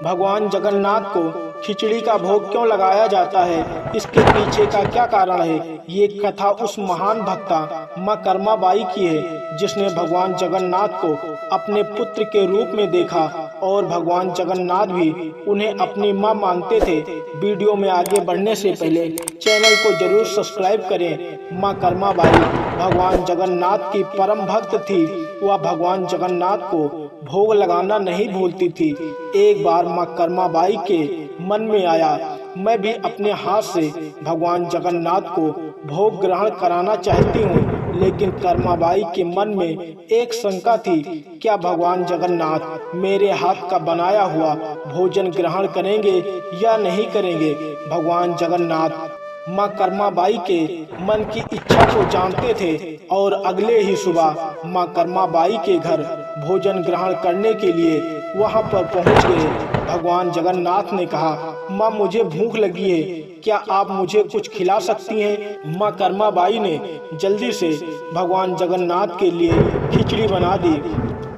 भगवान जगन्नाथ को खिचड़ी का भोग क्यों लगाया जाता है, इसके पीछे का क्या कारण है। ये कथा उस महान भक्ता माँ कर्माबाई की है जिसने भगवान जगन्नाथ को अपने पुत्र के रूप में देखा और भगवान जगन्नाथ भी उन्हें अपनी माँ मानते थे। वीडियो में आगे बढ़ने से पहले चैनल को जरूर सब्सक्राइब करें। माँ कर्माबाई भगवान जगन्नाथ की परम भक्त थी। वह भगवान जगन्नाथ को भोग लगाना नहीं भूलती थी। एक बार माँ कर्माबाई के मन में आया, मैं भी अपने हाथ से भगवान जगन्नाथ को भोग ग्रहण कराना चाहती हूँ। लेकिन कर्माबाई के मन में एक शंका थी, क्या भगवान जगन्नाथ मेरे हाथ का बनाया हुआ भोजन ग्रहण करेंगे या नहीं करेंगे। भगवान जगन्नाथ माँ कर्माबाई के मन की इच्छा को जानते थे और अगले ही सुबह माँ कर्माबाई के घर भोजन ग्रहण करने के लिए वहां पर पहुंच गए। भगवान जगन्नाथ ने कहा, माँ मुझे भूख लगी है, क्या आप मुझे कुछ खिला सकती हैं। माँ कर्माबाई ने जल्दी से भगवान जगन्नाथ के लिए खिचड़ी बना दी,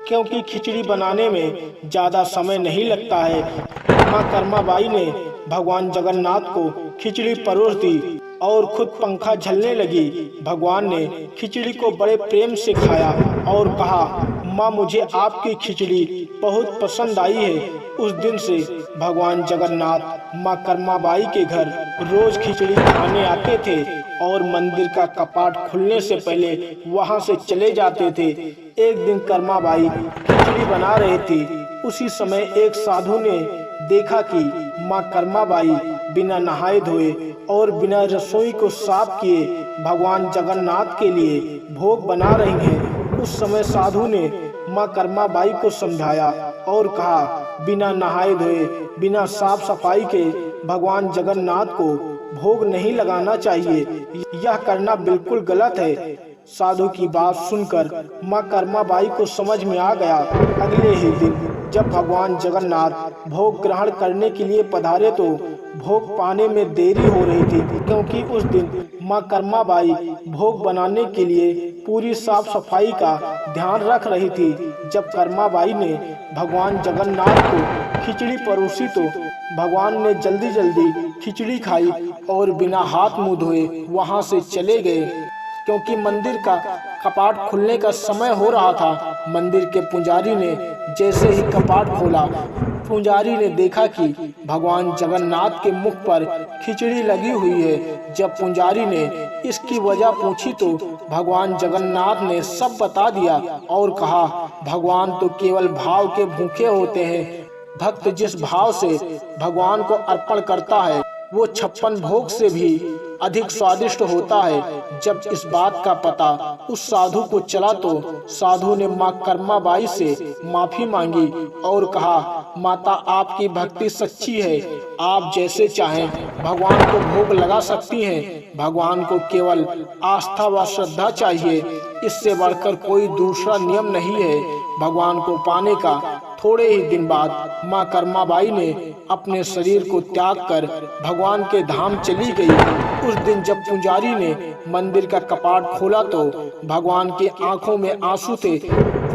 क्योंकि खिचड़ी बनाने में ज़्यादा समय नहीं लगता है। माँ कर्माबाई ने भगवान जगन्नाथ को खिचड़ी परोस दी और खुद पंखा झलने लगी। भगवान ने खिचड़ी को बड़े प्रेम से खाया और कहा, माँ मुझे आपकी खिचड़ी बहुत पसंद आई है। उस दिन से भगवान जगन्नाथ माँ कर्माबाई के घर रोज खिचड़ी खाने आते थे और मंदिर का कपाट खुलने से पहले वहां से चले जाते थे। एक दिन कर्माबाई खिचड़ी बना रही थी। उसी समय एक साधु ने देखा कि माँ कर्माबाई बिना नहाए धोए और बिना रसोई को साफ किए भगवान जगन्नाथ के लिए भोग बना रही हैं। उस समय साधु ने माँ कर्माबाई को समझाया और कहा, बिना नहाए धोए बिना साफ सफाई के भगवान जगन्नाथ को भोग नहीं लगाना चाहिए, यह करना बिल्कुल गलत है। साधु की बात सुनकर माँ कर्माबाई को समझ में आ गया। अगले ही दिन जब भगवान जगन्नाथ भोग ग्रहण करने के लिए पधारे तो भोग पाने में देरी हो रही थी, क्योंकि उस दिन माँ कर्माबाई भोग बनाने के लिए पूरी साफ सफाई का ध्यान रख रही थी। जब कर्माबाई ने भगवान जगन्नाथ को खिचड़ी परोसी तो भगवान ने जल्दी जल्दी खिचड़ी खाई और बिना हाथ मुंह धोए वहां से चले गए, क्योंकि मंदिर का कपाट खुलने का समय हो रहा था। मंदिर के पुजारी ने जैसे ही कपाट खोला, पुजारी ने देखा कि भगवान जगन्नाथ के मुख पर खिचड़ी लगी हुई है। जब पुजारी ने इसकी वजह पूछी तो भगवान जगन्नाथ ने सब बता दिया और कहा, भगवान तो केवल भाव के भूखे होते हैं। भक्त जिस भाव से भगवान को अर्पण करता है वो 56 भोग से भी अधिक स्वादिष्ट होता है। जब इस बात का पता उस साधु को चला तो साधु ने माँ कर्माबाई से माफी मांगी और कहा, माता आपकी भक्ति सच्ची है, आप जैसे चाहें भगवान को भोग लगा सकती हैं। भगवान को केवल आस्था व श्रद्धा चाहिए, इससे बढ़कर कोई दूसरा नियम नहीं है। भगवान को पाने का थोड़े ही दिन बाद माँ कर्माबाई ने अपने शरीर को त्याग कर भगवान के धाम चली गई। उस दिन जब पुजारी ने मंदिर का कपाट खोला तो भगवान की आंखों में आंसू थे।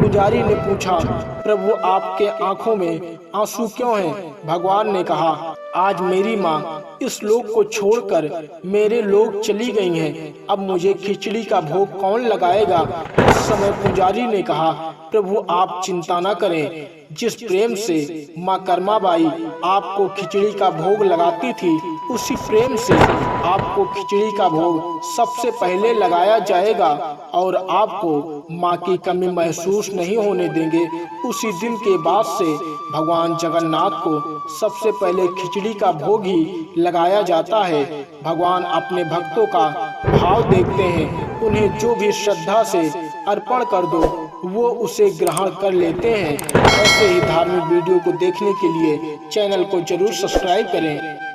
पुजारी ने पूछा, प्रभु आपके आंखों में आंसू क्यों हैं? भगवान ने कहा, आज मेरी माँ इस लोक को छोड़कर मेरे लोक चली गई हैं, अब मुझे खिचड़ी का भोग कौन लगाएगा। उस समय पुजारी ने कहा, प्रभु आप चिंता न करें, जिस प्रेम से माँ कर्माबाई आपको खिचड़ी का भोग लगाती थी उसी प्रेम से आपको खिचड़ी का भोग सबसे पहले लगाया जाएगा और आपको माँ की कमी महसूस नहीं होने देंगे। उसी दिन के बाद से भगवान जगन्नाथ को सबसे पहले खिचड़ी का भोग ही लगाया जाता है। भगवान अपने भक्तों का भाव देखते हैं, उन्हें जो भी श्रद्धा से अर्पण कर दो वो उसे ग्रहण कर लेते हैं। ऐसे ही धार्मिक वीडियो को देखने के लिए चैनल को जरूर सब्सक्राइब करें।